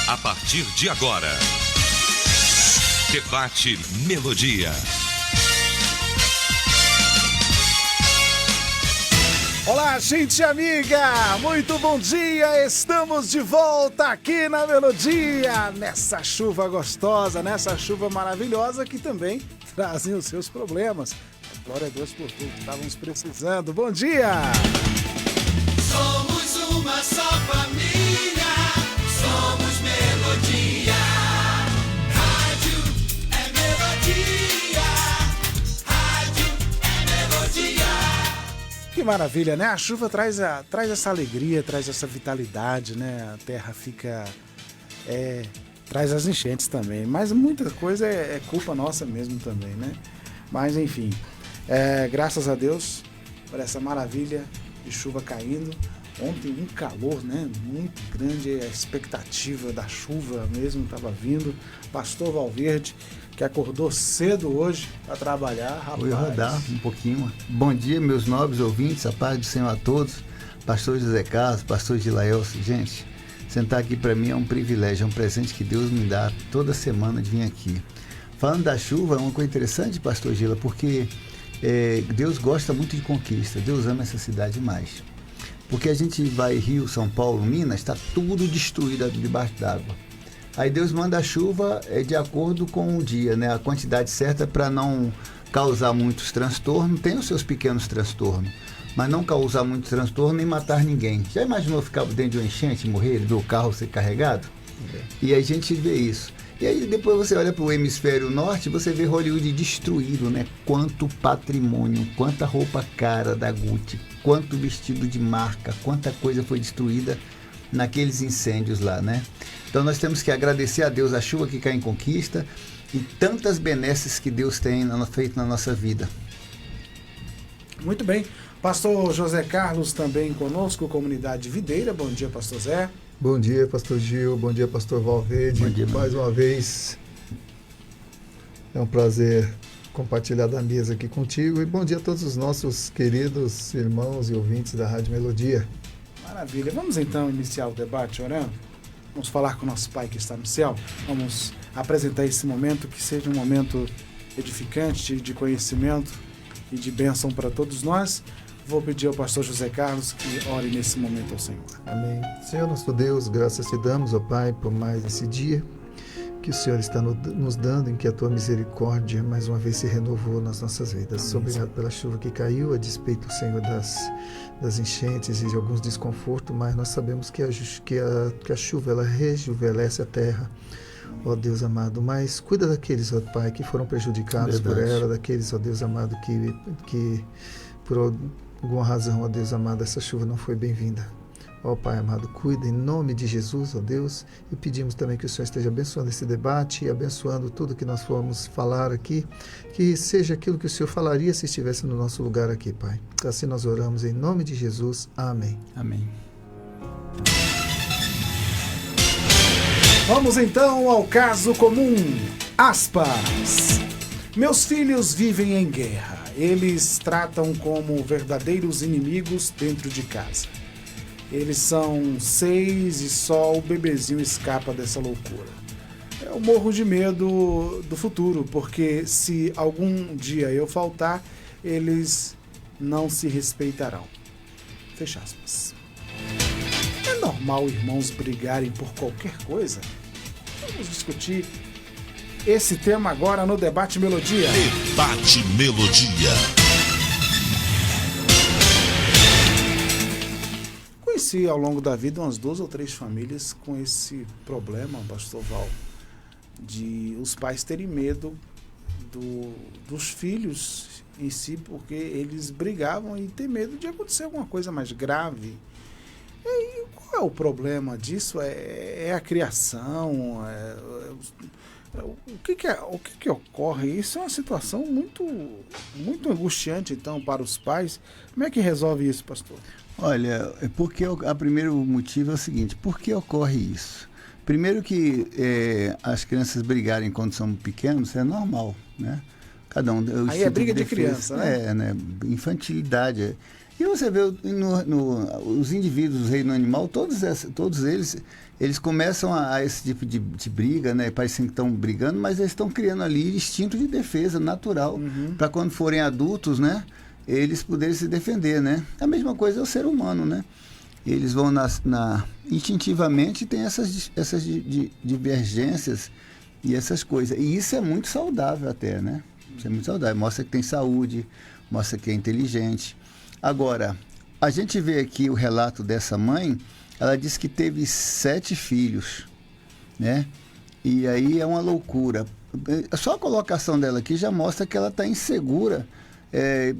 A partir de agora, Debate Melodia. Olá, gente amiga! Muito bom dia! Estamos de volta aqui na Melodia, nessa chuva gostosa, nessa chuva maravilhosa que também trazem os seus problemas. Glória a Deus por tudo que estávamos precisando. Bom dia! Somos uma só família, somos Melodia. Rádio é Melodia, rádio é Melodia. Que maravilha, né? A chuva traz essa alegria, traz essa vitalidade, né? A terra fica... traz as enchentes também. Mas muita coisa é culpa nossa mesmo também, né? Mas enfim, graças a Deus por essa maravilha de chuva caindo. Ontem um calor, né? Muito grande, a expectativa da chuva mesmo estava vindo. Pastor Valverde, que acordou cedo hoje para trabalhar, rapaz. Vou rodar um pouquinho. Bom dia, meus nobres ouvintes, a paz do Senhor a todos. Pastor José Carlos, pastor Gilaelcio. Gente, sentar aqui para mim é um privilégio, é um presente que Deus me dá toda semana de vir aqui. Falando da chuva, é uma coisa interessante, pastor Gila, porque Deus gosta muito de conquista, Deus ama essa cidade demais. Porque a gente vai Rio, São Paulo, Minas, está tudo destruído debaixo d'água. Aí Deus manda a chuva de acordo com o dia, né? A quantidade certa para não causar muitos transtornos. Tem os seus pequenos transtornos, mas não causar muito transtorno nem matar ninguém. Já imaginou ficar dentro de uma enchente e morrer, ver o carro ser carregado? E aí a gente vê isso. E aí depois você olha para o hemisfério norte, você vê Hollywood destruído, né? Quanto patrimônio, quanta roupa cara da Gucci, quanto vestido de marca, quanta coisa foi destruída naqueles incêndios lá, né? Então nós temos que agradecer a Deus a chuva que cai em conquista e tantas benesses que Deus tem feito na nossa vida. Muito bem. Pastor José Carlos também conosco, Comunidade Videira. Bom dia, pastor Zé. Bom dia, pastor Gil. Bom dia, pastor Valverde. Bom dia, mais uma vez, é um prazer compartilhar da mesa aqui contigo. E bom dia a todos os nossos queridos irmãos e ouvintes da Rádio Melodia. Maravilha. Vamos então iniciar o debate orando? Vamos falar com o nosso Pai que está no céu. Vamos apresentar esse momento, que seja um momento edificante, de conhecimento e de bênção para todos nós. Vou pedir ao pastor José Carlos que ore nesse momento ao Senhor. Amém. Senhor nosso Deus, graças te damos, ó Pai, por mais esse dia que o Senhor está nos dando, em que a tua misericórdia mais uma vez se renovou nas nossas vidas. Amém. Obrigado pela chuva que caiu, a despeito, Senhor, das enchentes e de alguns desconfortos, mas nós sabemos que a chuva ela rejuvenesce a terra, ó Deus amado. Mas cuida daqueles, ó Pai, que foram prejudicados por ela, daqueles, ó Deus amado, que por alguma razão, ó Deus amado, essa chuva não foi bem-vinda. Ó Pai amado, cuida em nome de Jesus, ó Deus, e pedimos também que o Senhor esteja abençoando esse debate e abençoando tudo que nós formos falar aqui, que seja aquilo que o Senhor falaria se estivesse no nosso lugar aqui, Pai. Assim nós oramos em nome de Jesus. Amém. Amém. Vamos então ao caso comum. Aspas. Meus filhos vivem em guerra. Eles tratam como verdadeiros inimigos dentro de casa. Eles são 6 e só o bebezinho escapa dessa loucura. Eu morro de medo do futuro, porque se algum dia eu faltar, eles não se respeitarão. Fecha aspas. É normal irmãos brigarem por qualquer coisa? Vamos discutir esse tema agora no Debate Melodia. Debate Melodia. Conheci ao longo da vida umas 2 ou 3 famílias com esse problema, pastor Val, de os pais terem medo dos filhos em si, porque eles brigavam e tem medo de acontecer alguma coisa mais grave. E qual é o problema disso? É a criação? O que ocorre? Isso é uma situação muito, muito angustiante, então, para os pais. Como é que resolve isso, pastor? Olha, porque o primeiro motivo é o seguinte: por que ocorre isso? Primeiro que as crianças brigarem quando são pequenos é normal, né? Cada um... Aí é briga de criança, né? Né? Infantilidade. E você vê os indivíduos do reino animal, todos eles eles começam a esse tipo de briga, né? Parecem que estão brigando, mas eles estão criando ali instinto de defesa natural, para quando forem adultos, né? Eles poderem se defender, né? A mesma coisa é o ser humano, né? Eles vão instintivamente tem essas divergências e essas coisas. E isso é muito saudável até, né? Isso é muito saudável. Mostra que tem saúde, mostra que é inteligente. Agora, a gente vê aqui o relato dessa mãe, ela disse que teve 7 filhos, né? E aí é uma loucura. Só a colocação dela aqui já mostra que ela está insegura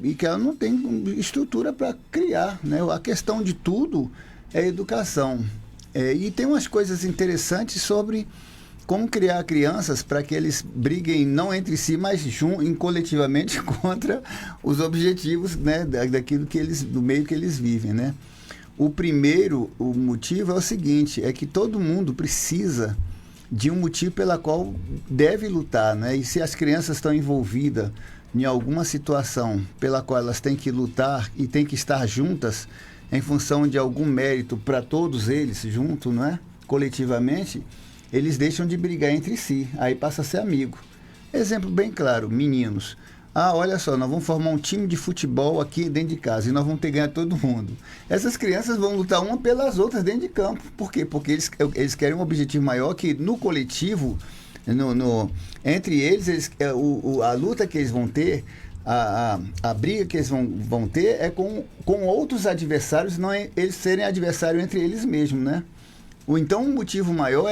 e que ela não tem estrutura para criar, né? A questão de tudo é educação. E tem umas coisas interessantes sobre como criar crianças para que eles briguem não entre si, mas coletivamente contra os objetivos, né, daquilo que do meio que eles vivem, né? O motivo é o seguinte, é que todo mundo precisa de um motivo pela qual deve lutar, né? E se as crianças estão envolvidas em alguma situação pela qual elas têm que lutar e têm que estar juntas em função de algum mérito para todos eles junto, não é? Coletivamente, eles deixam de brigar entre si, aí passa a ser amigo. Exemplo bem claro, meninos. Olha só, nós vamos formar um time de futebol aqui dentro de casa e nós vamos ter que ganhar todo mundo. Essas crianças vão lutar uma pelas outras dentro de campo. Por quê? Porque eles querem um objetivo maior que no coletivo, entre eles a luta que eles vão ter, a briga que eles vão ter é com outros adversários, não é eles serem adversários entre eles mesmos, né? Então, um motivo maior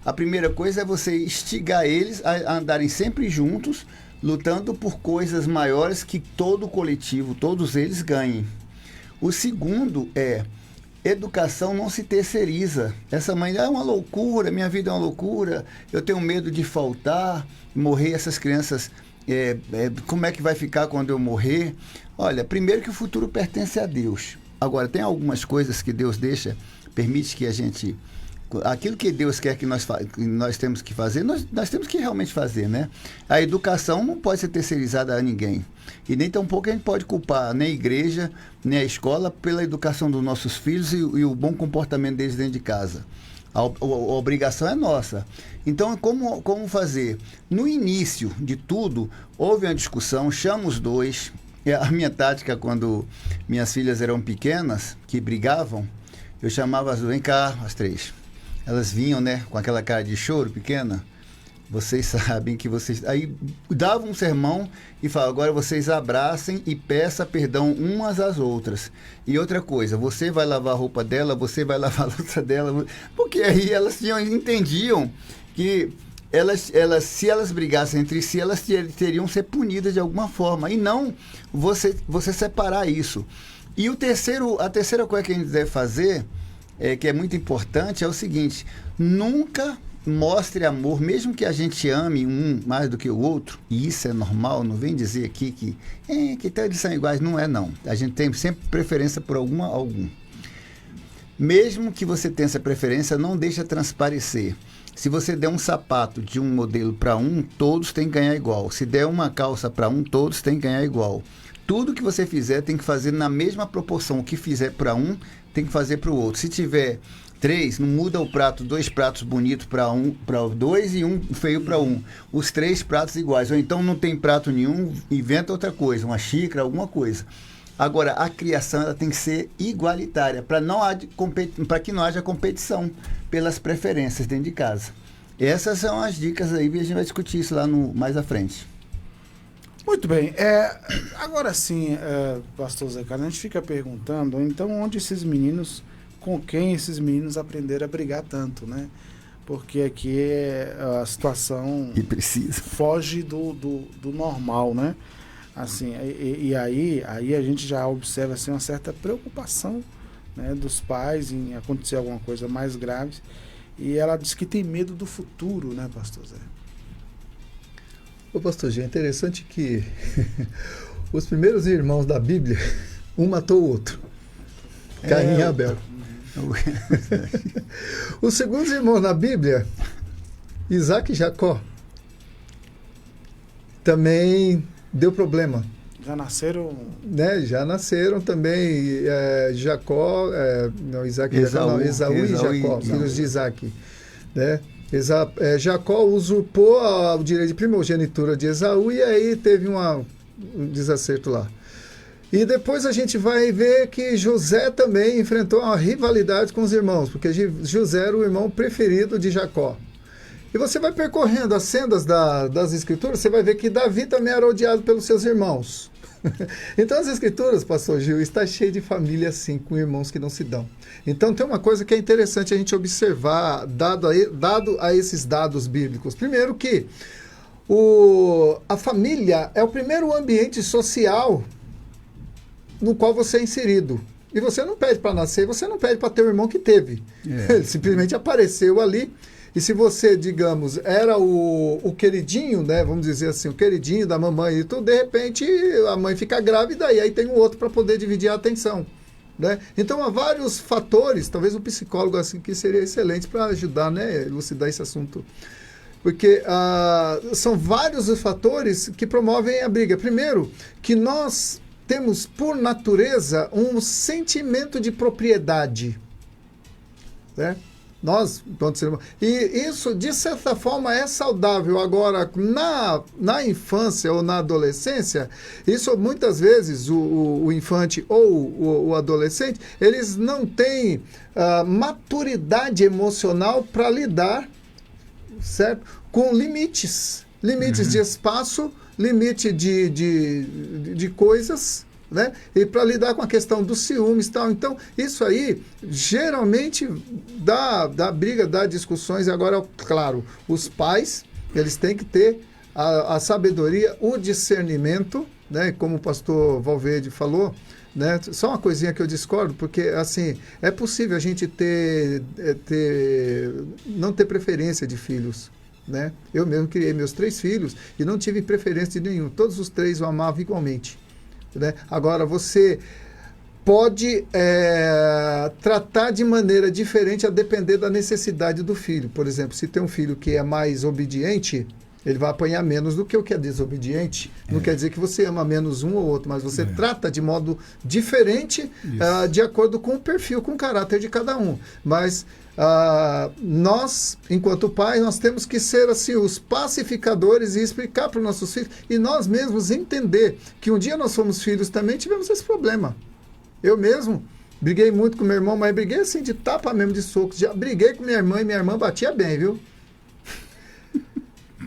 a primeira coisa é você instigar eles a andarem sempre juntos, lutando por coisas maiores que todo o coletivo, todos eles ganhem. O segundo educação não se terceiriza. Essa mãe é uma loucura, minha vida é uma loucura, eu tenho medo de faltar, morrer essas crianças, como é que vai ficar quando eu morrer? Olha, primeiro que o futuro pertence a Deus. Agora, tem algumas coisas que Deus permite que a gente... Aquilo que Deus quer que nós temos que fazer, nós temos que realmente fazer, né? A educação não pode ser terceirizada a ninguém. E nem tampouco a gente pode culpar nem a igreja, nem a escola pela educação dos nossos filhos e o bom comportamento deles dentro de casa. A obrigação é nossa. Então, como fazer? No início de tudo, houve uma discussão, chama os dois. A minha tática, quando minhas filhas eram pequenas, que brigavam, eu chamava vem cá, as 3. Elas vinham, né, com aquela cara de choro pequena. Vocês sabem que vocês... Aí davam um sermão e falavam, agora vocês abracem e peçam perdão umas às outras. E outra coisa, você vai lavar a roupa dela, você vai lavar a louça dela. Porque aí elas entendiam que se elas brigassem entre si, elas teriam que ser punidas de alguma forma. E não você separar isso. E a terceira coisa que a gente deve fazer, que é muito importante, é o seguinte: nunca mostre amor, mesmo que a gente ame um mais do que o outro, e isso é normal, não vem dizer aqui que todos são iguais, não é não. A gente tem sempre preferência por algum. Mesmo que você tenha essa preferência, não deixa transparecer. Se você der um sapato de um modelo para todos têm que ganhar igual. Se der uma calça para todos têm que ganhar igual. Tudo que você fizer tem que fazer na mesma proporção. O que fizer para tem que fazer para o outro. Se tiver 3, não muda o prato, 2 pratos bonitos para 2 e um feio para 1. Os 3 pratos iguais. Ou então não tem prato nenhum, inventa outra coisa, uma xícara, alguma coisa. Agora, a criação ela tem que ser igualitária, para que não haja competição pelas preferências dentro de casa. Essas são as dicas aí, e a gente vai discutir isso lá mais à frente. Muito bem. Agora sim, pastor Zé Carlos, a gente fica perguntando, então, com quem esses meninos aprenderam a brigar tanto, né? Porque aqui a situação foge do normal, né? Assim, e aí a gente já observa assim, uma certa preocupação, né, dos pais em acontecer alguma coisa mais grave. E ela diz que tem medo do futuro, né, pastor Zé? Ô pastor Gê, é interessante que os primeiros irmãos da Bíblia, um matou o outro. Caim e Abel. Os segundos irmãos na Bíblia, Isaac e Jacó, também deu problema. Já nasceram... Né? Já nasceram também Jacó, não, Isaac, Esaú, não, Esaú e Esaú e Jacó, Isaac. filhos de Isaac. Né? Jacó usurpou o direito de primogenitura de Esaú e aí teve um desacerto lá. E depois a gente vai ver que José também enfrentou uma rivalidade com os irmãos, porque José era o irmão preferido de Jacó. E você vai percorrendo as sendas das Escrituras, você vai ver que Davi também era odiado pelos seus irmãos. Então as Escrituras, pastor Gil, está cheio de família assim, com irmãos que não se dão. Então tem uma coisa que é interessante a gente observar, dado a esses dados bíblicos. Primeiro que a família é o primeiro ambiente social no qual você é inserido. E você não pede para nascer, você não pede para ter um irmão que teve. Ele simplesmente apareceu ali. E se você, digamos, era o queridinho, né, vamos dizer assim, o queridinho da mamãe e tudo, de repente a mãe fica grávida e aí tem um outro para poder dividir a atenção. Né? Então há vários fatores, talvez um psicólogo assim que seria excelente para ajudar, né, elucidar esse assunto. Porque são vários os fatores que promovem a briga. Primeiro, que nós temos por natureza um sentimento de propriedade. Né? Nós, enquanto ser humano. E isso, de certa forma, é saudável. Agora, na infância ou na adolescência, isso muitas vezes o infante ou o adolescente, eles não têm maturidade emocional para lidar, certo? Com limites. Limites de espaço, limite de coisas, né? E para lidar com a questão dos ciúmes e tal. Então, isso aí geralmente dá briga, dá discussões. Agora, claro, os pais, eles têm que ter a sabedoria, o discernimento, né? Como o pastor Valverde falou, né? Só uma coisinha que eu discordo, porque assim, é possível a gente não ter preferência de filhos. Né? Eu mesmo criei meus 3 filhos e não tive preferência de nenhum. Todos os 3 eu amava igualmente. Né? Agora, você pode tratar de maneira diferente a depender da necessidade do filho. Por exemplo, se tem um filho que é mais obediente, ele vai apanhar menos do que o que é desobediente. Não quer dizer que você ama menos um ou outro, mas você trata de modo diferente de acordo com o perfil, com o caráter de cada um. Mas nós, enquanto pais, nós temos que ser assim, os pacificadores e explicar para os nossos filhos e nós mesmos entender que um dia nós fomos filhos também, tivemos esse problema. Eu mesmo briguei muito com meu irmão, mas briguei assim de tapa mesmo, de soco. Já briguei com minha irmã batia bem, viu?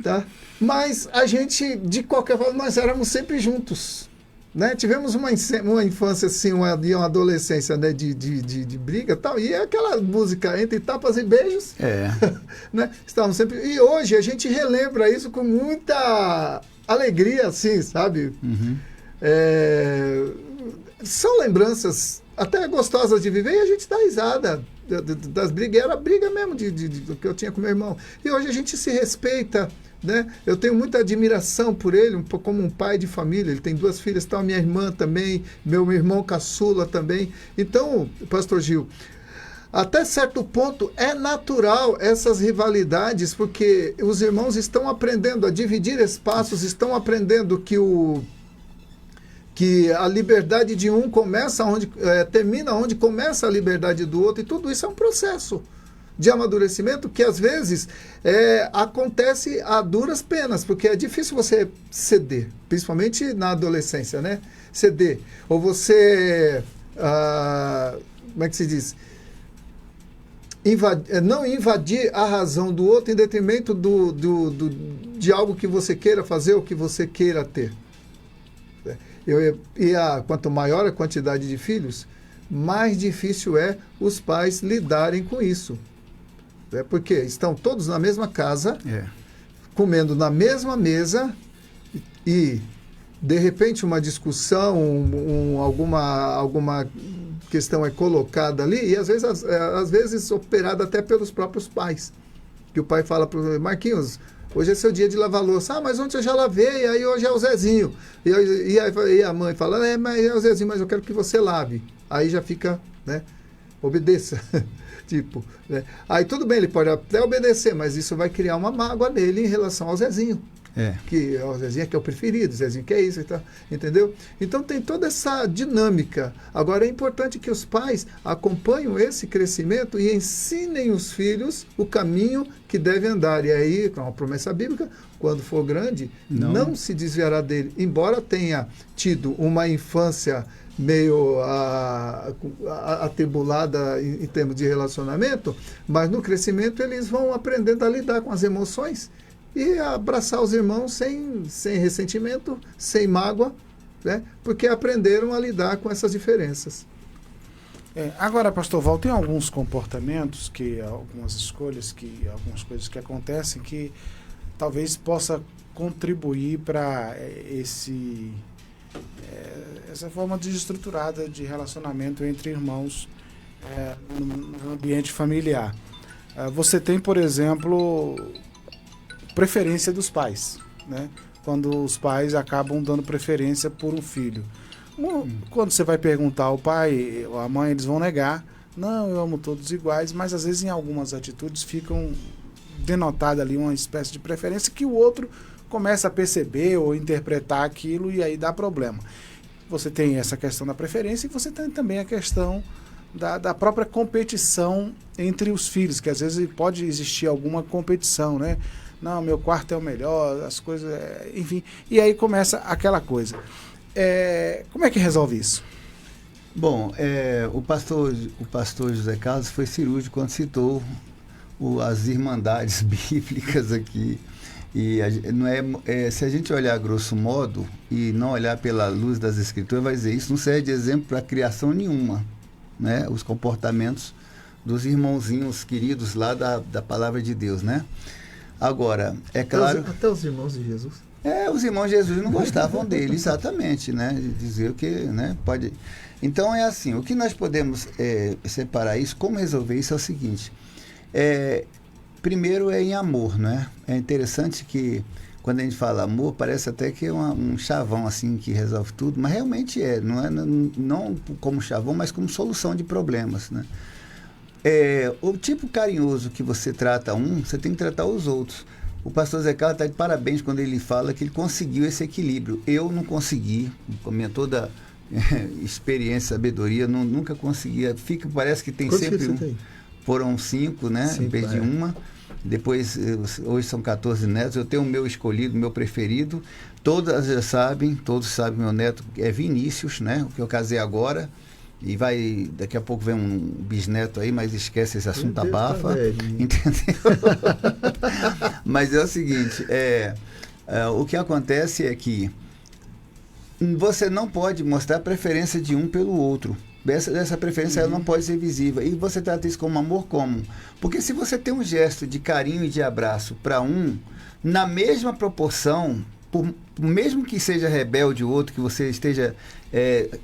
Tá? Mas a gente, de qualquer forma, nós éramos sempre juntos. Né? Tivemos uma infância assim, uma adolescência, né, de briga e tal, e é aquela música entre tapas e beijos. Né? Estávamos sempre. E hoje a gente relembra isso com muita alegria, assim, sabe? São lembranças até gostosas de viver e a gente dá risada das brigas. Era briga mesmo do que eu tinha com meu irmão. E hoje a gente se respeita. Né? Eu tenho muita admiração por ele, como um pai de família. Ele tem 2 filhas, tal, minha irmã também, meu irmão caçula também. Então, pastor Gil, até certo ponto é natural essas rivalidades, porque os irmãos estão aprendendo a dividir espaços, estão aprendendo que a liberdade de um termina onde começa a liberdade do outro, e tudo isso é um processo de amadurecimento que às vezes acontece a duras penas, porque é difícil você ceder, principalmente na adolescência, né? Ceder. Ou você, como é que se diz? Não invadir a razão do outro em detrimento de algo que você queira fazer ou que você queira ter. Quanto maior a quantidade de filhos, mais difícil é os pais lidarem com isso. Porque estão todos na mesma casa, comendo na mesma mesa e, de repente, uma discussão, alguma questão é colocada ali e, às vezes operada até pelos próprios pais. Que o pai fala para o Marquinhos, hoje é seu dia de lavar louça. Mas ontem eu já lavei, aí hoje é o Zezinho. E a mãe fala, mas é o Zezinho, mas eu quero que você lave. Aí já fica, né, obedeça. Tipo, né? Aí tudo bem, ele pode até obedecer, mas isso vai criar uma mágoa nele em relação ao Zezinho. Que o Zezinho que é o preferido, o Zezinho que é isso e tal, entendeu? Então tem toda essa dinâmica. Agora é importante que os pais acompanhem esse crescimento e ensinem os filhos o caminho que deve andar. E aí, com a promessa bíblica, quando for grande, não se desviará dele. Embora tenha tido uma infância meio atribulada em termos de relacionamento, mas no crescimento eles vão aprendendo a lidar com as emoções e abraçar os irmãos sem ressentimento, sem mágoa, né? Porque aprenderam a lidar com essas diferenças. Agora, pastor Val, tem alguns comportamentos, algumas escolhas, algumas coisas que acontecem que talvez possa contribuir para essa forma desestruturada de relacionamento entre irmãos no ambiente familiar. Você tem, por exemplo, preferência dos pais, né? Quando os pais acabam dando preferência por um filho. Quando você vai perguntar ao pai ou à mãe, eles vão negar. Não, eu amo todos iguais, mas às vezes em algumas atitudes ficam denotada ali uma espécie de preferência que o outro começa a perceber ou interpretar aquilo e aí dá problema. Você tem essa questão da preferência e você tem também a questão da própria competição entre os filhos, que às vezes pode existir alguma competição, né? Não, meu quarto é o melhor, as coisas, enfim. E aí começa aquela coisa. Como é que resolve isso? Bom, o pastor José Carlos foi cirúrgico quando citou as irmandades bíblicas aqui. E se a gente olhar grosso modo e não olhar pela luz das escrituras, vai dizer, isso não serve de exemplo para criação nenhuma, né? Os comportamentos dos irmãozinhos queridos lá da palavra de Deus, né? Agora, é claro... Até os irmãos de Jesus. Os irmãos de Jesus não gostavam dele, exatamente, né? Dizer que, né? Pode... Então, é assim, o que nós podemos separar isso, como resolver isso é o seguinte, primeiro é em amor, né? É interessante que quando a gente fala amor, parece até que é um chavão assim que resolve tudo, mas realmente não como chavão, mas como solução de problemas, né? O tipo carinhoso que você trata você tem que tratar os outros. O pastor Zé Carlos está de parabéns quando ele fala que ele conseguiu esse equilíbrio. Eu não consegui, com minha toda experiência, sabedoria, nunca conseguia. Parece que tem sempre foram 5, né? Em vez de uma. Depois, hoje são 14 netos. Eu tenho o meu escolhido, o meu preferido. Todas já sabem, todos sabem, meu neto é Vinícius, né? O que eu casei agora. E daqui a pouco vem um bisneto aí, mas esquece esse assunto, abafa. Entendeu? Mas é o seguinte, o que acontece é que você não pode mostrar a preferência de um pelo outro. Essa preferência ela não pode ser visível. E você trata isso como amor como? Porque se você tem um gesto de carinho e de abraço para na mesma proporção, mesmo que seja rebelde o outro, que você esteja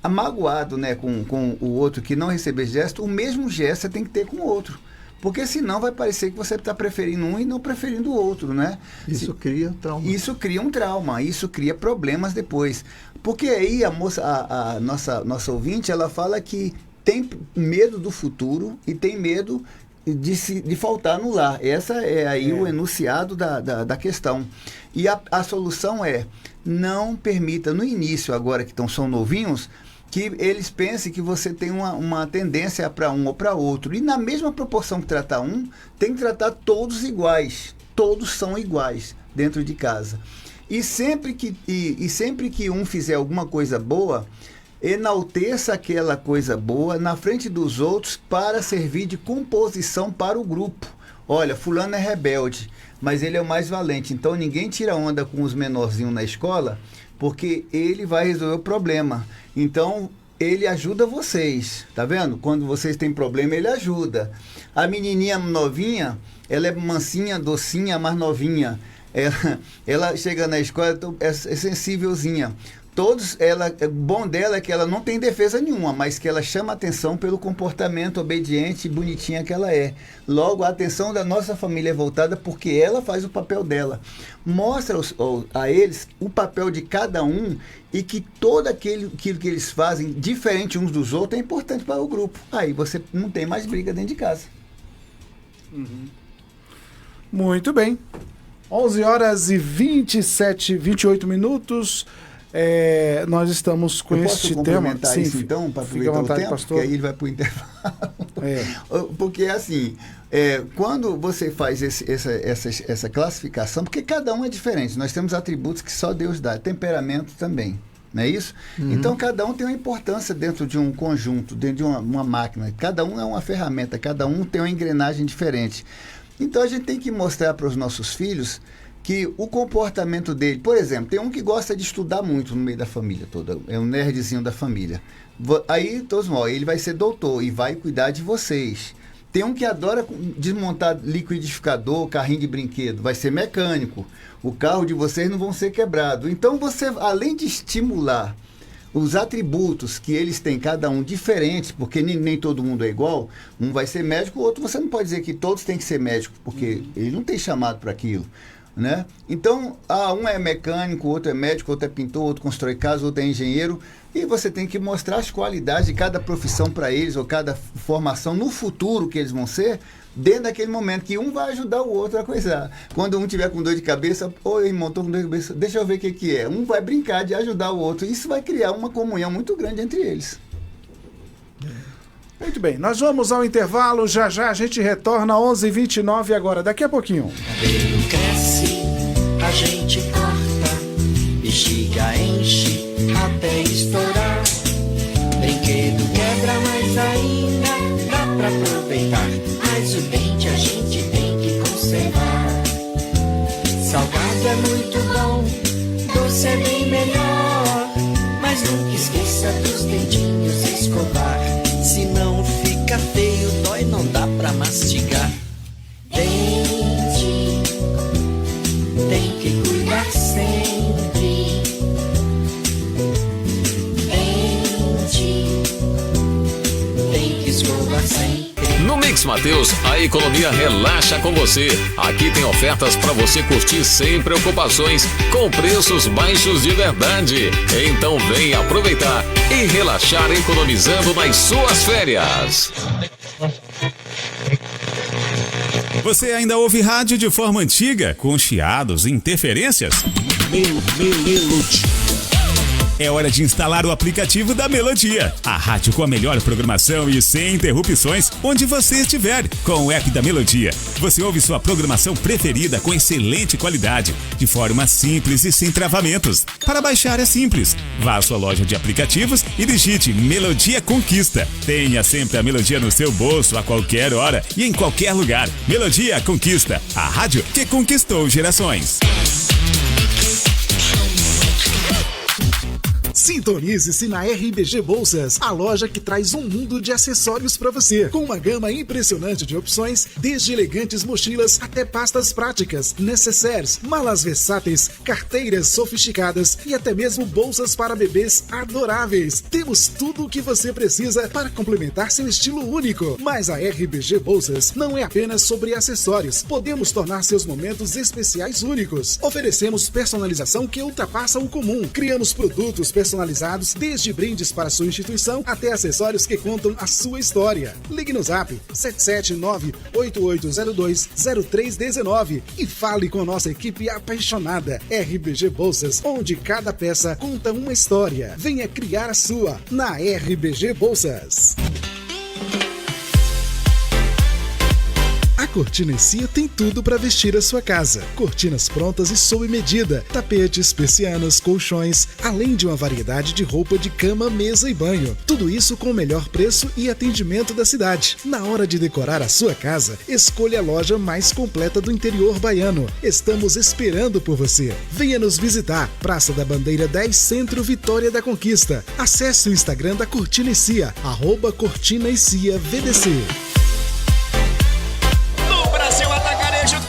amagoado, né, com o outro que não receber gesto, o mesmo gesto você tem que ter com o outro. Porque senão vai parecer que você está preferindo um e não preferindo o outro, né? Isso cria trauma. Isso cria um trauma, isso cria problemas depois. Porque aí a nossa ouvinte, ela fala que tem medo do futuro e tem medo de faltar no lar. Essa é aí o enunciado da questão. E a solução não permita, no início agora que são novinhos, que eles pensem que você tem uma tendência para um ou para outro. E na mesma proporção que tratar tem que tratar todos iguais. Todos são iguais dentro de casa. E sempre que um fizer alguma coisa boa, enalteça aquela coisa boa na frente dos outros para servir de composição para o grupo. Olha, fulano é rebelde, mas ele é o mais valente. Então ninguém tira onda com os menorzinhos na escola, porque ele vai resolver o problema. Então ele ajuda vocês, tá vendo? Quando vocês têm problema, ele ajuda. A menininha novinha, ela é mansinha, docinha, mais novinha. Ela chega na escola, é sensívelzinha. O bom dela é que ela não tem defesa nenhuma, mas que ela chama atenção pelo comportamento obediente e bonitinha que ela é. Logo, a atenção da nossa família é voltada porque ela faz o papel dela. Mostra a eles o papel de cada um e que todo aquilo que eles fazem, diferente uns dos outros, é importante para o grupo. Aí você não tem mais briga dentro de casa. Muito bem. 11 horas e 28 minutos. Nós estamos com este tema. Posso complementar isso então, para aproveitar à vontade, o tempo? pastor. Porque aí ele vai para o intervalo. Porque assim, quando você faz essa classificação, porque cada um é diferente, nós temos atributos que só Deus dá, temperamento também. Não é isso? Então, cada um tem uma importância dentro de um conjunto, dentro de uma máquina. Cada um é uma ferramenta, cada um tem uma engrenagem diferente. Então, a gente tem que mostrar para os nossos filhos que o comportamento dele... Por exemplo, tem um que gosta de estudar muito no meio da família toda. É um nerdzinho da família. Aí, todos nós, ele vai ser doutor e vai cuidar de vocês. Tem um que adora desmontar liquidificador, carrinho de brinquedo. Vai ser mecânico. O carro de vocês não vão ser quebrado. Então, você, além de estimular os atributos que eles têm, cada um diferentes, porque nem todo mundo é igual, um vai ser médico, o outro você não pode dizer que todos têm que ser médicos, porque ele não tem chamado para aquilo. Né? Então, um é mecânico, outro é médico, outro é pintor, outro constrói casa, outro é engenheiro, e você tem que mostrar as qualidades de cada profissão para eles, ou cada formação no futuro que eles vão ser, dentro daquele momento que um vai ajudar o outro a coisar. Quando um tiver com dor de cabeça, irmão, estou com dor de cabeça, deixa eu ver o que é. Um vai brincar de ajudar o outro. Isso vai criar uma comunhão muito grande entre eles. Muito bem, nós vamos ao intervalo, já a gente retorna 11h29 agora, daqui a pouquinho. Cabelo cresce, a gente corta, bexiga enche até estourar. Brinquedo quebra, mas ainda dá pra aproveitar. Mas o dente a gente tem que conservar. Salgado é muito bom, doce é bem melhor. Mas nunca esqueça dos dentinhos escovar. Se não fica feio, dói, não dá pra mastigar. Dente, tem que cuidar sempre. Dente, tem que escovar sempre. No Mix Mateus, a economia relaxa com você. Aqui tem ofertas para você curtir sem preocupações, com preços baixos de verdade. Então vem aproveitar e relaxar economizando nas suas férias. Você ainda ouve rádio de forma antiga, com chiados e interferências? Melodia. É hora de instalar o aplicativo da Melodia. A rádio com a melhor programação e sem interrupções, onde você estiver. Com o app da Melodia, você ouve sua programação preferida com excelente qualidade, de forma simples e sem travamentos. Para baixar é simples. Vá à sua loja de aplicativos e digite Melodia Conquista. Tenha sempre a Melodia no seu bolso a qualquer hora e em qualquer lugar. Melodia Conquista, a rádio que conquistou gerações. Sintonize-se na RBG Bolsas, a loja que traz um mundo de acessórios para você, com uma gama impressionante de opções, desde elegantes mochilas até pastas práticas, necessaires, malas versáteis, carteiras sofisticadas e até mesmo bolsas para bebês adoráveis. Temos tudo o que você precisa para complementar seu estilo único. Mas a RBG Bolsas não é apenas sobre acessórios. Podemos tornar seus momentos especiais únicos. Oferecemos personalização que ultrapassa o comum. Criamos produtos personalizados, desde brindes para sua instituição até acessórios que contam a sua história. Ligue no zap 779-8802-0319 e fale com nossa equipe apaixonada. RBG Bolsas, onde cada peça conta uma história. Venha criar a sua na RBG Bolsas. A Cortina e Cia tem tudo para vestir a sua casa. Cortinas prontas e sob medida, tapetes, persianas, colchões, além de uma variedade de roupa de cama, mesa e banho. Tudo isso com o melhor preço e atendimento da cidade. Na hora de decorar a sua casa, escolha a loja mais completa do interior baiano. Estamos esperando por você. Venha nos visitar. Praça da Bandeira 10, Centro, Vitória da Conquista. Acesse o Instagram da Cortina e Cia, @Cortina e Cia VDC.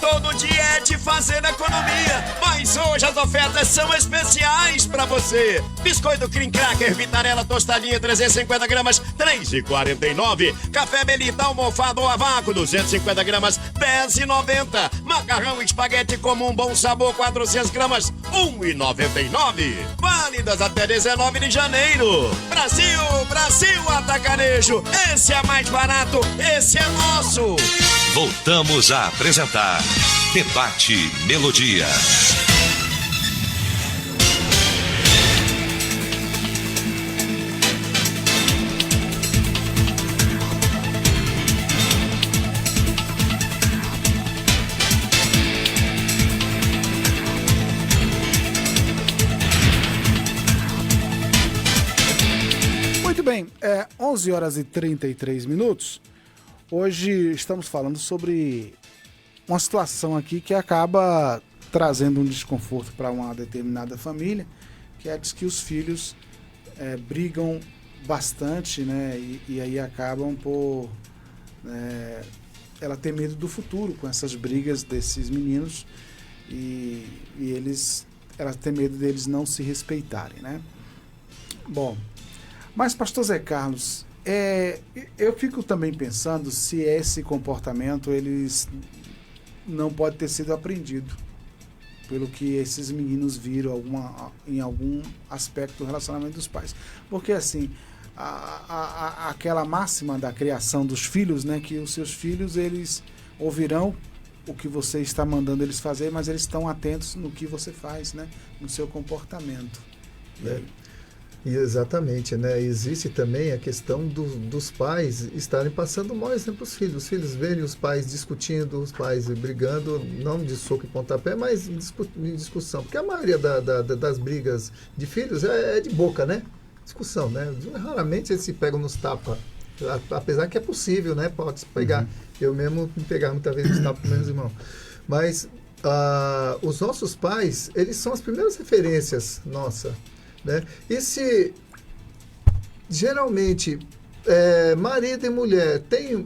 Todo dia é de fazer economia, mas hoje as ofertas são especiais pra você. Biscoito Cream Cracker Vitarella tostadinha 350 gramas, 3,49. Café Belita almofado ou a vácuo 250 gramas, 10,90. Macarrão espaguete comum Bom Sabor 400 gramas, 1,99. Válidas até 19 de janeiro. Brasil, Brasil Atacarejo, esse é mais barato, esse é nosso. Voltamos a apresentar Debate Melodia. Bem, 11 horas e 33 minutos. Hoje estamos falando sobre uma situação aqui que acaba trazendo um desconforto para uma determinada família, que é que os filhos brigam bastante, né? E aí acabam por ela ter medo do futuro com essas brigas desses meninos e ela tem medo deles não se respeitarem, né? Bom, mas, pastor Zé Carlos, eu fico também pensando se esse comportamento eles não pode ter sido aprendido pelo que esses meninos viram em algum aspecto do relacionamento dos pais. Porque, assim, aquela máxima da criação dos filhos, né, que os seus filhos, eles ouvirão o que você está mandando eles fazer, mas eles estão atentos no que você faz, né, no seu comportamento. Exatamente, né? Existe também a questão dos pais estarem passando mau exemplo para os filhos. Os filhos verem os pais discutindo, os pais brigando, não de soco e pontapé, mas em discussão. Porque a maioria das brigas de filhos é de boca, né? Discussão, né? Raramente eles se pegam nos tapas. Apesar que é possível, né? Pode se pegar. Uhum. Eu mesmo me pegava muitas vezes nos tapas com meus irmãos. Mas os nossos pais, eles são as primeiras referências nossa. Né? E se geralmente marido e mulher têm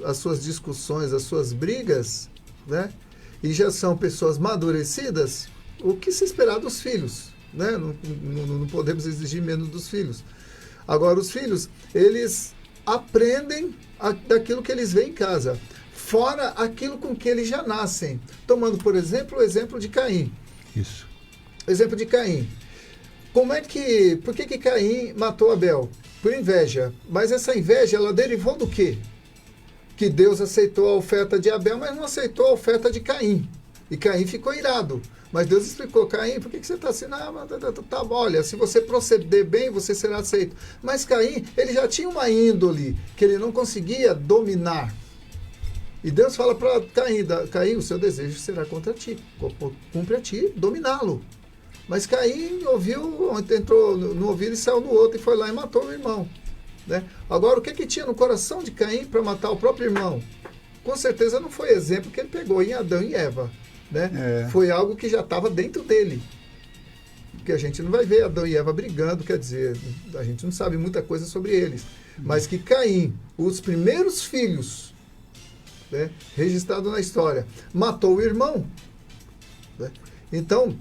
as suas discussões, as suas brigas, né? E já são pessoas amadurecidas, o que se esperar dos filhos? Né? Não podemos exigir menos dos filhos. Agora, os filhos, eles aprendem daquilo que eles veem em casa, fora aquilo com que eles já nascem. Tomando, por exemplo, o exemplo de Caim. Isso. Exemplo de Caim. Por que Caim matou Abel? Por inveja. Mas essa inveja, ela derivou do quê? Que Deus aceitou a oferta de Abel, mas não aceitou a oferta de Caim. E Caim ficou irado. Mas Deus explicou: Caim, por que você está assim? Tá, olha, se você proceder bem, você será aceito. Mas Caim, ele já tinha uma índole que ele não conseguia dominar. E Deus fala para Caim, o seu desejo será contra ti. Cumpre a ti dominá-lo. Mas Caim entrou no ouvido e saiu no outro e foi lá e matou o irmão. Né? Agora, o que tinha no coração de Caim para matar o próprio irmão? Com certeza não foi exemplo que ele pegou em Adão e Eva. Né? Foi algo que já estava dentro dele. Porque a gente não vai ver Adão e Eva brigando, quer dizer, a gente não sabe muita coisa sobre eles. Mas que Caim, os primeiros filhos, né, registrado na história, matou o irmão. Né? Então,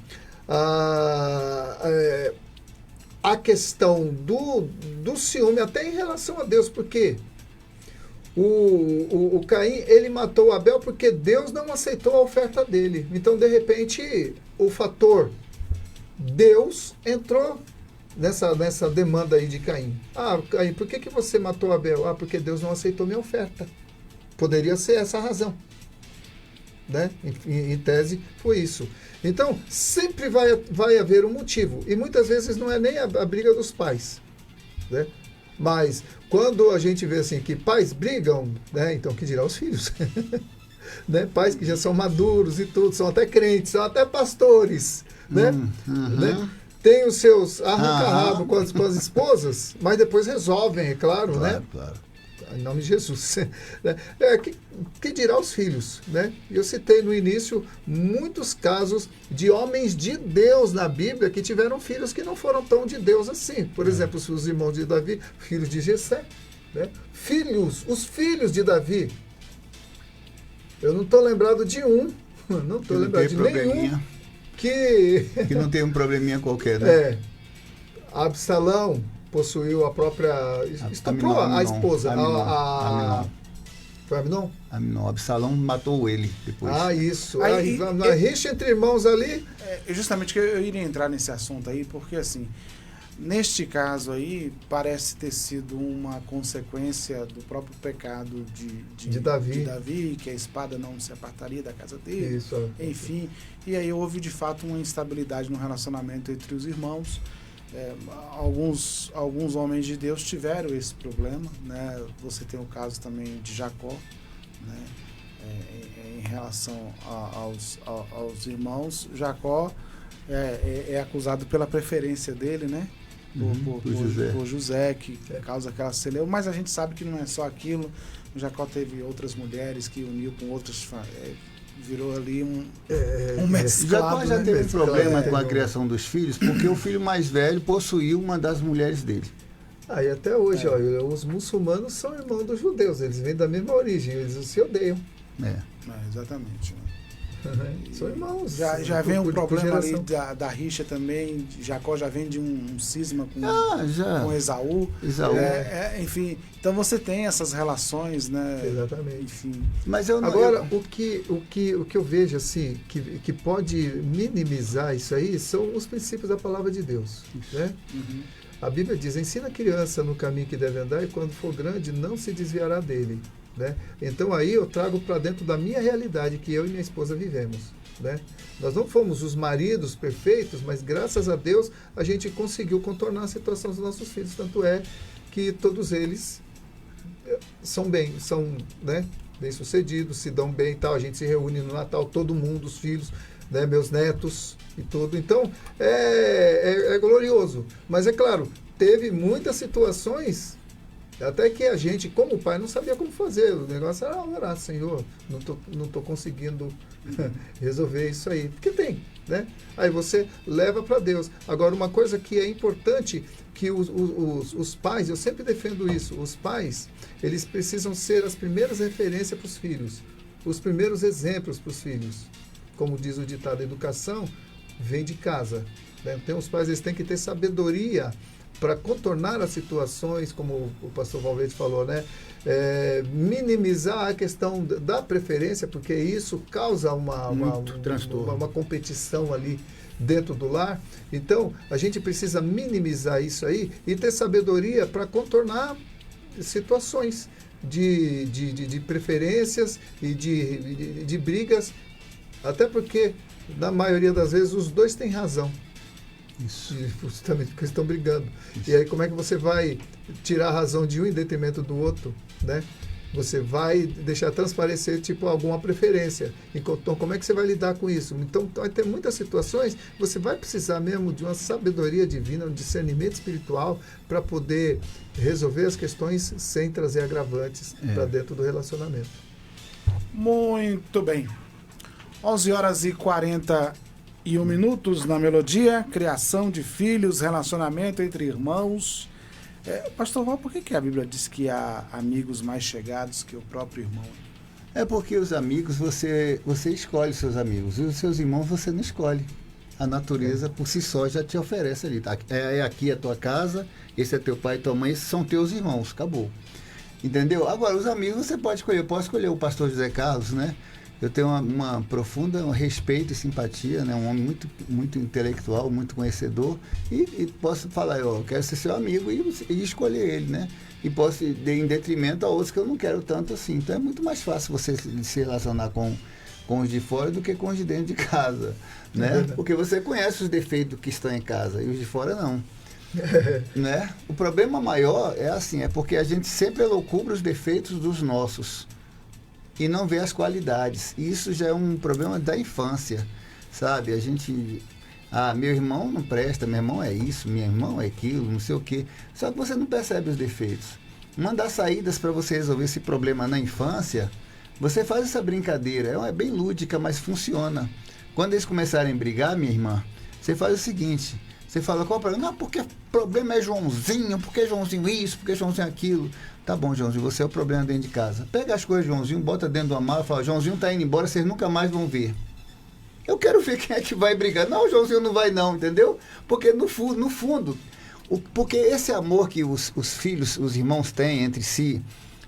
a questão do ciúme até em relação a Deus, porque o Caim, ele matou Abel porque Deus não aceitou a oferta dele. Então, de repente, o fator Deus entrou nessa demanda aí de Caim. Caim, por que você matou Abel? Porque Deus não aceitou minha oferta. Poderia ser essa a razão. Né? Em tese, foi isso. Então, sempre vai haver um motivo. E muitas vezes não é nem a briga dos pais. Né? Mas, quando a gente vê assim que pais brigam, né? Então, que dirá os filhos? Né? Pais que já são maduros e tudo, são até crentes, são até pastores. Né? Né? Tem os seus arranca-rabo com as esposas, mas depois resolvem, é claro, né? Claro. Em nome de Jesus. Que dirá os filhos, né? Eu citei no início muitos casos de homens de Deus na Bíblia que tiveram filhos que não foram tão de Deus assim. Por exemplo, os irmãos de Davi, filhos de Jessé, né? Os filhos de Davi. Eu não estou lembrado de não estou lembrado de nenhum que não tem um probleminha qualquer, né? Absalão possuiu a própria... Estuprou a esposa. Aminon. Foi Aminon? Aminon. Absalão matou ele depois. Isso. A rixa entre irmãos ali... Justamente que eu iria entrar nesse assunto aí, porque assim, Neste caso aí, parece ter sido uma consequência do próprio pecado de Davi, que a espada não se apartaria da casa dele. Isso. Enfim, e aí houve de fato uma instabilidade no relacionamento entre os irmãos. Alguns homens de Deus tiveram esse problema, né? Você tem o caso também de Jacó, né? Em relação aos irmãos. Jacó é acusado pela preferência dele, né? Por José, que causa aquela celeuma, mas a gente sabe que não é só aquilo. Jacó teve outras mulheres que uniu com outras, virou ali um mesclado. Jacó já teve problema com a criação dos filhos, porque o filho mais velho possuiu uma das mulheres dele. E até hoje, os muçulmanos são irmãos dos judeus, eles vêm da mesma origem, eles se odeiam. Exatamente, né? São irmãos. Já vem um problema ali da rixa também. Jacó já vem de um cisma com Esaú. Enfim, então você tem essas relações, né? Exatamente. Enfim. Mas agora, o que eu vejo assim, que pode minimizar isso aí, são os princípios da palavra de Deus, né? A Bíblia diz: ensina a criança no caminho que deve andar, e quando for grande não se desviará dele. Né? Então aí eu trago para dentro da minha realidade que eu e minha esposa vivemos, né? Nós não fomos os maridos perfeitos, mas graças a Deus a gente conseguiu contornar a situação dos nossos filhos, tanto é que todos eles são bem sucedidos, se dão bem e tal. A gente se reúne no Natal, todo mundo, os filhos, né, meus netos e tudo. Então é glorioso, mas é claro, teve muitas situações até que a gente, como pai, não sabia como fazer. O negócio era orar: Senhor, não tô conseguindo resolver isso aí. Porque tem, né? Aí você leva para Deus. Agora, uma coisa que é importante, que os pais, eu sempre defendo isso, os pais, eles precisam ser as primeiras referências para os filhos, os primeiros exemplos para os filhos. Como diz o ditado, a educação vem de casa, né? Então, os pais, eles têm que ter sabedoria para contornar as situações, como o pastor Valverde falou, né? Minimizar a questão da preferência, porque isso causa uma competição ali dentro do lar. Então, a gente precisa minimizar isso aí e ter sabedoria para contornar situações de preferências e de brigas, até porque, na maioria das vezes, os dois têm razão. Isso. Justamente porque estão brigando. Isso. E aí como é que você vai tirar a razão de um em detrimento do outro, né? Você vai deixar transparecer alguma preferência. Então como é que você vai lidar com isso? Então vai ter muitas situações, você vai precisar mesmo de uma sabedoria divina, um discernimento espiritual para poder resolver as questões sem trazer agravantes para dentro do relacionamento. Muito bem. 11h41 na Melodia, criação de filhos, relacionamento entre irmãos. Pastor Val, por que a Bíblia diz que há amigos mais chegados que o próprio irmão? É porque os amigos, você escolhe seus amigos, e os seus irmãos você não escolhe. A natureza por si só já te oferece ali. Aqui é a tua casa, esse é teu pai e tua mãe, esses são teus irmãos, acabou. Entendeu? Agora, os amigos você pode escolher. Eu posso escolher o pastor José Carlos, né? Eu tenho uma profunda respeito e simpatia, né? Um homem muito, muito intelectual, muito conhecedor, e posso falar: eu quero ser seu amigo e escolher ele, né? E posso ir em detrimento a outros que eu não quero tanto assim. Então é muito mais fácil você se relacionar com os de fora do que com os de dentro de casa, né? Porque você conhece os defeitos que estão em casa e os de fora não. Né? O problema maior é porque a gente sempre elucubra os defeitos dos nossos e não vê as qualidades. E isso já é um problema da infância, sabe? A gente... meu irmão não presta, meu irmão é isso, meu irmão é aquilo, não sei o quê. Só que você não percebe os defeitos. Uma das saídas para você resolver esse problema na infância, você faz essa brincadeira. É bem lúdica, mas funciona. Quando eles começarem a brigar, minha irmã, você faz o seguinte... Você fala: qual o problema? Não, porque o problema é Joãozinho, porque Joãozinho isso, porque Joãozinho aquilo. Tá bom, Joãozinho, você é o problema dentro de casa. Pega as coisas de Joãozinho, bota dentro de uma mala e fala: Joãozinho tá indo embora, vocês nunca mais vão ver. Eu quero ver quem é que vai brigar. Não, Joãozinho não vai não, entendeu? Porque no fundo, porque esse amor que os filhos, os irmãos têm entre si,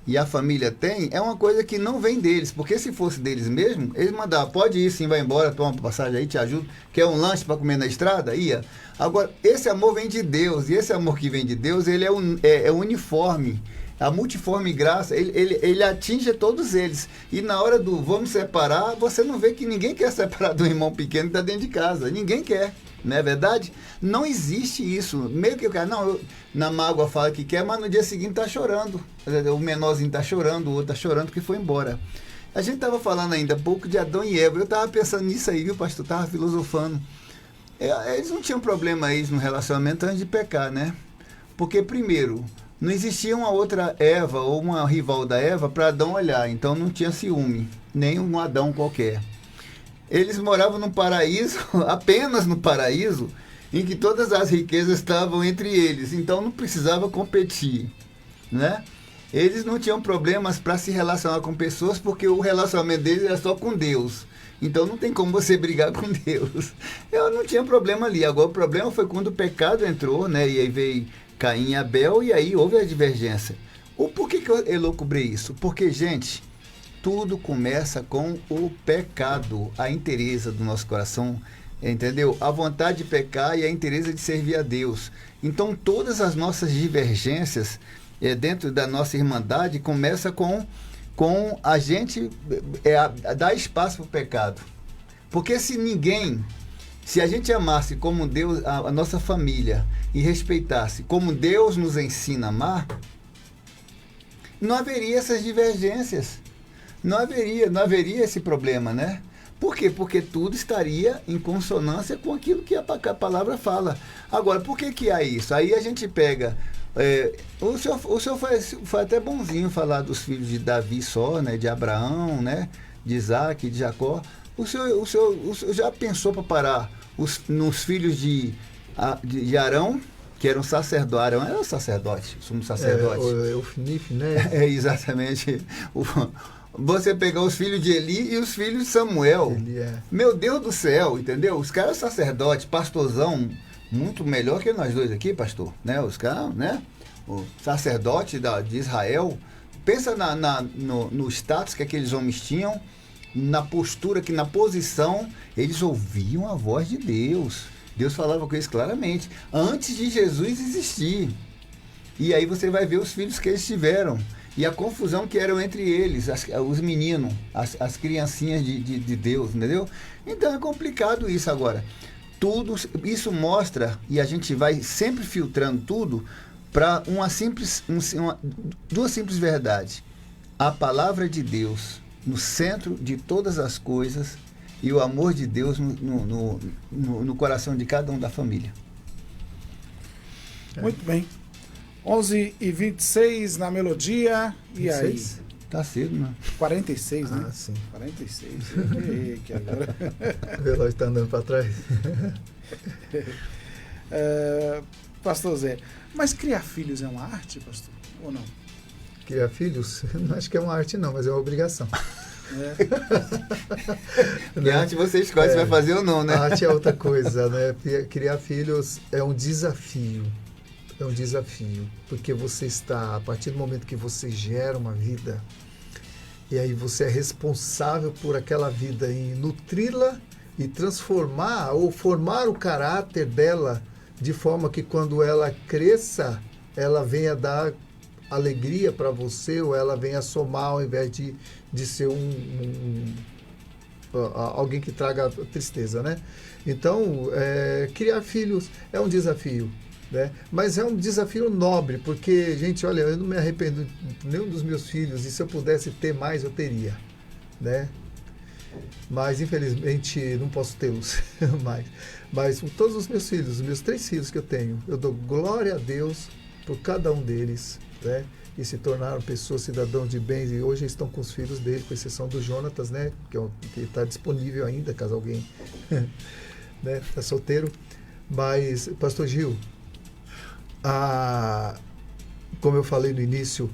e a família tem, é uma coisa que não vem deles, porque se fosse deles mesmo, eles mandavam, pode ir sim, vai embora, toma uma passagem aí, te ajudo, quer um lanche para comer na estrada? Ia. Agora, esse amor vem de Deus, e esse amor que vem de Deus, ele é uniforme. A multiforme graça, ele atinge todos eles. E na hora do vamos separar, você não vê que ninguém quer separar do irmão pequeno que está dentro de casa. Ninguém quer, não é verdade? Não existe isso. Meio que o cara, na mágoa fala que quer, mas no dia seguinte está chorando. O menorzinho está chorando, o outro está chorando que foi embora. A gente estava falando ainda há pouco de Adão e Eva. Eu estava pensando nisso aí, viu, pastor? Estava filosofando. Eles não tinham problema aí no relacionamento antes de pecar, né? Porque, primeiro, não existia uma outra Eva ou uma rival da Eva para Adão olhar, então não tinha ciúme, nem um Adão qualquer. Eles moravam no paraíso, apenas no paraíso, em que todas as riquezas estavam entre eles, então não precisava competir, né? Eles não tinham problemas para se relacionar com pessoas, porque o relacionamento deles era só com Deus. Então não tem como você brigar com Deus. Eu não tinha problema ali. Agora o problema foi quando o pecado entrou, né? E aí veio Caim e Abel, e aí houve a divergência. Por que eu elucubrei isso? Porque, gente, tudo começa com o pecado, a inteireza do nosso coração, entendeu? A vontade de pecar e a inteireza de servir a Deus. Então, todas as nossas divergências dentro da nossa irmandade começa com a gente dar espaço para o pecado. Porque se a gente amasse como Deus, a nossa família, e respeitasse como Deus nos ensina a amar, não haveria essas divergências. Não haveria esse problema, né? Por quê? Porque tudo estaria em consonância com aquilo que a palavra fala. Agora, por que há isso? Aí a gente pega... o senhor foi até bonzinho falar dos filhos de Davi só, né? De Abraão, né? De Isaac, de Jacó. O senhor já pensou para parar nos filhos de Arão, que eram sacerdotes? Arão era sacerdote, sumo sacerdote. O Fnif, né? Exatamente. Você pegar os filhos de Eli e os filhos de Samuel. Meu Deus do céu, entendeu? Os caras sacerdotes, pastorzão, muito melhor que nós dois aqui, pastor. Né? Os caras, né? O sacerdote de Israel. Pensa no status que aqueles homens tinham, na postura, na posição, eles ouviam a voz de Deus. Deus falava com eles claramente, antes de Jesus existir. E aí você vai ver os filhos que eles tiveram. E a confusão que eram entre eles, os meninos, as criancinhas de Deus, entendeu? Então é complicado isso agora. Tudo isso mostra, e a gente vai sempre filtrando tudo, para duas simples verdades. A palavra de Deus no centro de todas as coisas e o amor de Deus no coração de cada um da família. Muito bem. 11h26 na Melodia. E 26? Aí? Tá cedo, né? 46, né? Sim. 46. Que agora... O relógio está andando para trás. Pastor Zé, mas criar filhos é uma arte, pastor? Ou não? Criar filhos? Não acho que é uma arte não, mas é uma obrigação. E a arte você escolhe se vai fazer ou não, né? A arte é outra coisa, né? Criar filhos é um desafio. É um desafio, porque você está, a partir do momento que você gera uma vida, e aí você é responsável por aquela vida em nutri-la e transformar ou formar o caráter dela de forma que quando ela cresça, ela venha dar alegria para você, ou ela venha somar ao invés de ser alguém que traga tristeza, né? Então, criar filhos é um desafio. Né? Mas é um desafio nobre, porque, gente, olha, eu não me arrependo de nenhum dos meus filhos, e se eu pudesse ter mais, eu teria, né? Mas, infelizmente, não posso tê-los mais. Mas todos os meus filhos, os meus 3 filhos que eu tenho, eu dou glória a Deus por cada um deles, né? E se tornaram pessoas, cidadãos de bens, e hoje estão com os filhos dele, com exceção do Jonatas, né? Que está disponível ainda, caso alguém né? Está solteiro. Mas, pastor Gil, como eu falei no início,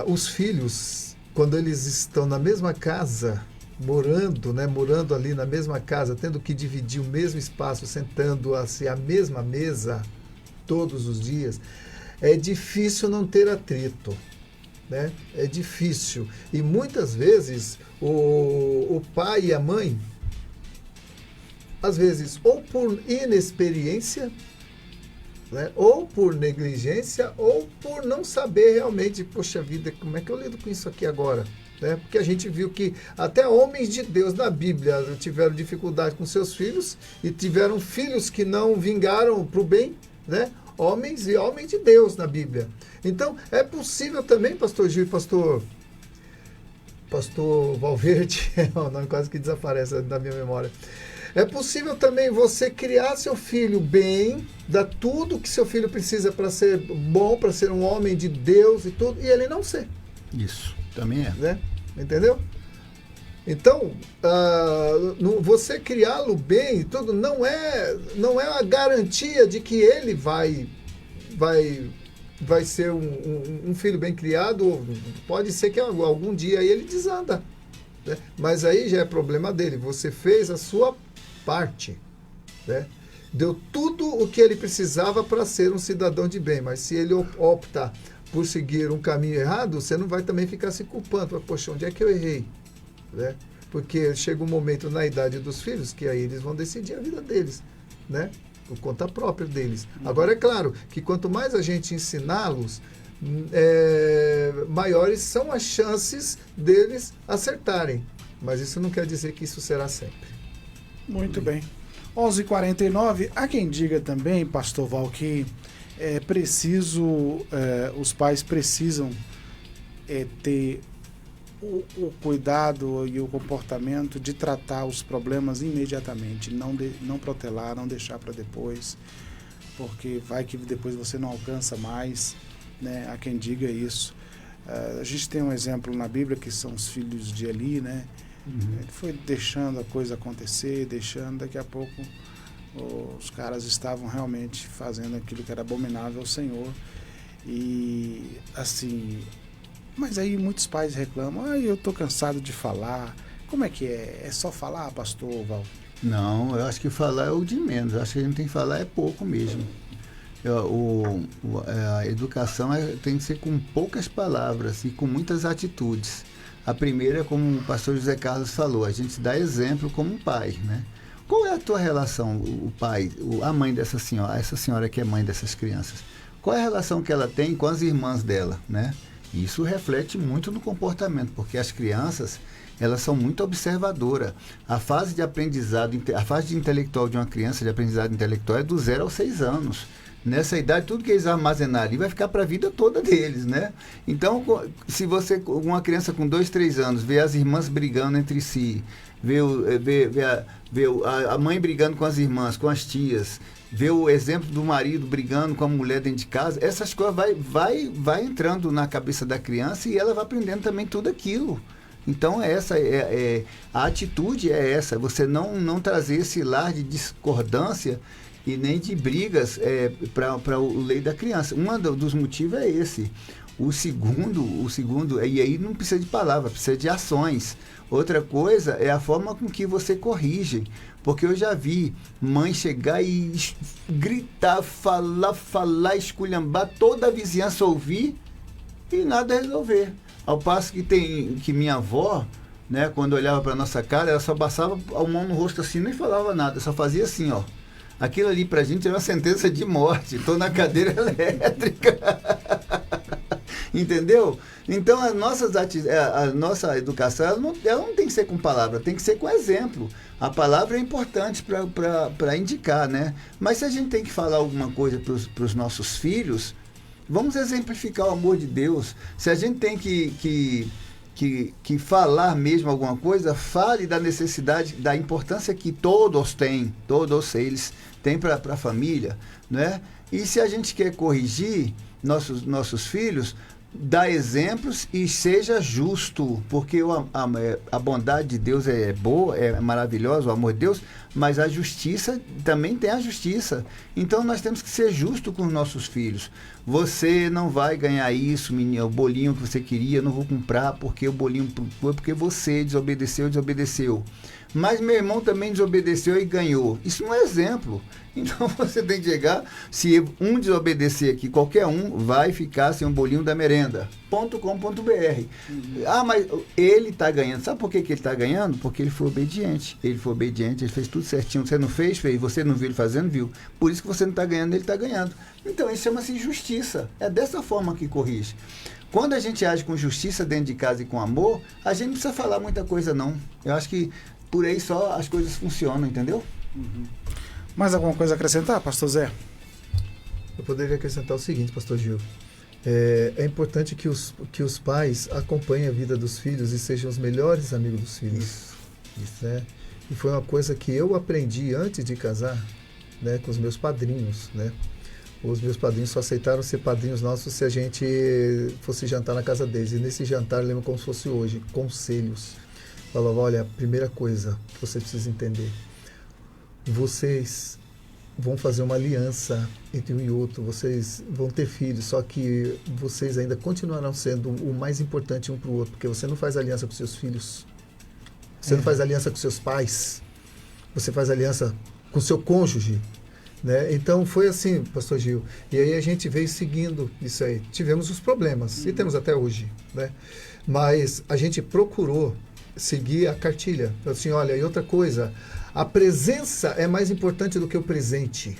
os filhos, quando eles estão na mesma casa, morando ali na mesma casa, tendo que dividir o mesmo espaço, sentando-se à mesma mesa todos os dias, é difícil não ter atrito, né? É difícil. E muitas vezes o pai e a mãe, às vezes, ou por inexperiência, né? Ou por negligência, ou por não saber realmente, poxa vida, como é que eu lido com isso aqui agora? Né? Porque a gente viu que até homens de Deus na Bíblia tiveram dificuldade com seus filhos e tiveram filhos que não vingaram para o bem, né? Homens e homens de Deus na Bíblia. Então, é possível também, pastor Gil e pastor Valverde, o nome quase que desaparece da minha memória. É possível também você criar seu filho bem, dar tudo que seu filho precisa para ser bom, para ser um homem de Deus e tudo, e ele não ser. Isso, também é. Né? Entendeu? Então, você criá-lo bem e tudo não é a garantia de que ele vai ser um filho bem criado. Pode ser que algum dia ele desanda, né? Mas aí já é problema dele. Você fez a sua parte, né? Deu tudo o que ele precisava para ser um cidadão de bem, mas se ele opta por seguir um caminho errado, você não vai também ficar se culpando. Poxa, onde é que eu errei? Né? Porque chega um momento na idade dos filhos que aí eles vão decidir a vida deles, né? Por conta própria deles. Agora, é claro que quanto mais a gente ensiná-los, maiores são as chances deles acertarem. Mas isso não quer dizer que isso será sempre. Muito bem. 11h49, há quem diga também, pastor Val, que os pais precisam ter o cuidado e o comportamento de tratar os problemas imediatamente, não protelar, não deixar para depois, porque vai que depois você não alcança mais, né? Há quem diga isso. A gente tem um exemplo na Bíblia que são os filhos de Eli, né? Ele foi deixando a coisa acontecer, daqui a pouco os caras estavam realmente fazendo aquilo que era abominável ao Senhor. E assim, mas aí muitos pais reclamam: eu tô cansado de falar. Como é que é? É só falar, pastor Val? Não, eu acho que falar é o de menos. Eu acho que a gente tem que falar é pouco mesmo. A educação tem que ser com poucas palavras e com muitas atitudes. A primeira, como o pastor José Carlos falou, a gente dá exemplo como um pai, né? Qual é a tua relação, o pai, a mãe dessa senhora, essa senhora que é mãe dessas crianças? Qual é a relação que ela tem com as irmãs dela, né? Isso reflete muito no comportamento, porque as crianças, elas são muito observadoras. A fase de aprendizado, a fase intelectual de uma criança, de aprendizado intelectual, é do 0 aos 6 anos. Nessa idade, tudo que eles armazenarem ali vai ficar para a vida toda deles, né? Então, se uma criança com 2, 3 anos, vê as irmãs brigando entre si, vê a mãe brigando com as irmãs, com as tias, vê o exemplo do marido brigando com a mulher dentro de casa, essas coisas vai entrando na cabeça da criança e ela vai aprendendo também tudo aquilo. Então, a atitude é essa, você não trazer esse lar de discordância e nem de brigas para o lei da criança. Um dos motivos é esse. O segundo, e aí não precisa de palavras, precisa de ações. Outra coisa é a forma com que você corrige. Porque eu já vi mãe chegar e gritar, falar, esculhambar, toda a vizinhança ouvir e nada resolver. Ao passo que minha avó, né, quando olhava para nossa cara, ela só passava a mão no rosto assim, nem falava nada, só fazia assim, ó. Aquilo ali pra gente é uma sentença de morte. Estou na cadeira elétrica. Entendeu? Então, a nossa educação, ela não tem que ser com palavra, tem que ser com exemplo. A palavra é importante para indicar, né? Mas se a gente tem que falar alguma coisa para os nossos filhos, vamos exemplificar o amor de Deus. Se a gente tem que falar mesmo alguma coisa, fale da necessidade, da importância que todos eles têm para a família, né? E se a gente quer corrigir nossos filhos, dá exemplos e seja justo, porque a bondade de Deus é boa, é maravilhosa, o amor de Deus, mas a justiça também tem a justiça. Então nós temos que ser justos com os nossos filhos. Você não vai ganhar isso, menino, o bolinho que você queria, eu não vou comprar porque o bolinho foi porque você desobedeceu. Mas meu irmão também desobedeceu e ganhou. Isso não é exemplo. Então você tem que chegar, se um desobedecer aqui, qualquer um vai ficar sem um bolinho da merenda. .com.br. Ah, mas ele está ganhando. Sabe por que ele está ganhando? Porque ele foi obediente. Ele foi obediente, ele fez tudo certinho. Você não fez, fez. Você não viu ele fazendo, viu. Por isso que você não está ganhando, ele está ganhando. Então isso chama-se justiça. É dessa forma que corrige. Quando a gente age com justiça dentro de casa e com amor, a gente não precisa falar muita coisa, não. Eu acho que por aí só as coisas funcionam, entendeu? Mais alguma coisa a acrescentar, pastor Zé? Eu poderia acrescentar o seguinte, pastor Gil. É importante que os pais acompanhem a vida dos filhos e sejam os melhores amigos dos filhos. Isso. Né? E foi uma coisa que eu aprendi antes de casar, né, com os meus padrinhos, né? Os meus padrinhos só aceitaram ser padrinhos nossos se a gente fosse jantar na casa deles. E nesse jantar, eu lembro como se fosse hoje, conselhos. Falava, olha, a primeira coisa que você precisa entender, vocês vão fazer uma aliança entre um e outro, vocês vão ter filhos, só que vocês ainda continuarão sendo o mais importante um para o outro, porque você não faz aliança com seus filhos, você não faz aliança com seus pais, você faz aliança com seu cônjuge. Né? Então foi assim, pastor Gil, e aí a gente veio seguindo isso aí, tivemos os problemas e temos até hoje, né? Mas a gente procurou seguir a cartilha, assim, olha, e outra coisa, a presença é mais importante do que o presente.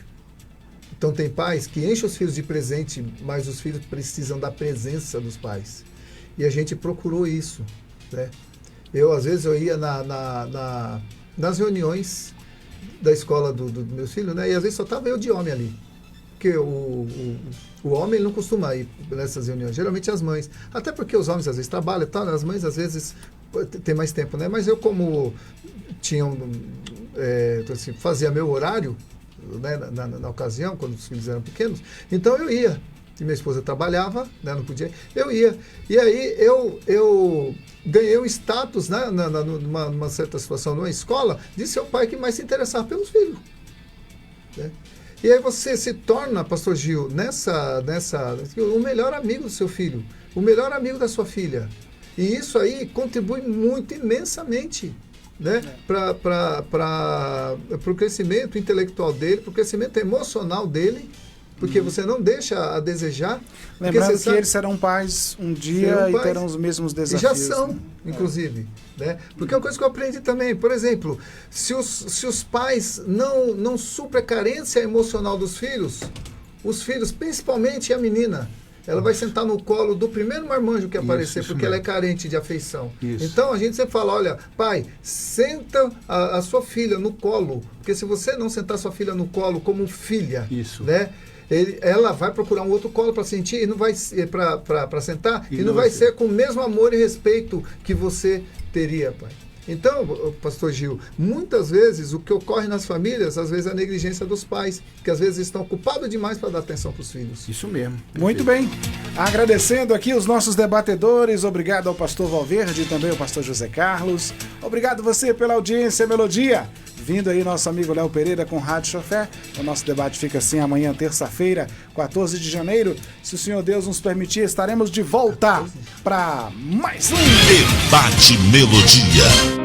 Então tem pais que enchem os filhos de presente, mas os filhos precisam da presença dos pais, e a gente procurou isso, né? Às vezes eu ia nas reuniões da escola do meu filho, né? E às vezes só estava eu de homem ali. Porque o homem não costuma ir nessas reuniões, geralmente as mães. Até porque os homens às vezes trabalham e tal, as mães às vezes têm mais tempo, né? Mas eu, como tinha assim, fazia meu horário, né, na ocasião, quando os filhos eram pequenos, então eu ia. E minha esposa trabalhava, né, não podia, eu ia. E aí eu ganhei um status, né, numa certa situação numa escola, de ser o pai que mais se interessava pelos filhos. Né? E aí você se torna, pastor Gil, o melhor amigo do seu filho, o melhor amigo da sua filha. E isso aí contribui muito, imensamente, né, para o crescimento intelectual dele, para o crescimento emocional dele, porque você não deixa a desejar. Lembrando que eles serão pais um dia e terão os mesmos desafios. E já são, inclusive. Né? Porque é uma coisa que eu aprendi também. Por exemplo, se os pais não suprem a carência emocional dos filhos, os filhos, principalmente a menina, ela vai sentar no colo do primeiro marmanjo que aparecer, porque ela é carente de afeição. Isso. Então a gente sempre fala, olha, pai, senta a sua filha no colo, porque se você não sentar sua filha no colo como filha, né? Ela vai procurar um outro colo para sentir e não vai para sentar e não vai ser com o mesmo amor e respeito que você teria, pai. Então, pastor Gil, muitas vezes o que ocorre nas famílias, às vezes é a negligência dos pais, que às vezes estão ocupados demais para dar atenção para os filhos. Isso mesmo. Perfeito. Muito bem. Agradecendo aqui os nossos debatedores, obrigado ao pastor Valverde e também ao pastor José Carlos. Obrigado você pela audiência, Melodia. Vindo aí nosso amigo Léo Pereira com Rádio Chofé. O nosso debate fica assim amanhã, terça-feira, 14 de janeiro. Se o Senhor Deus nos permitir, estaremos de volta para mais um Debate Melodia.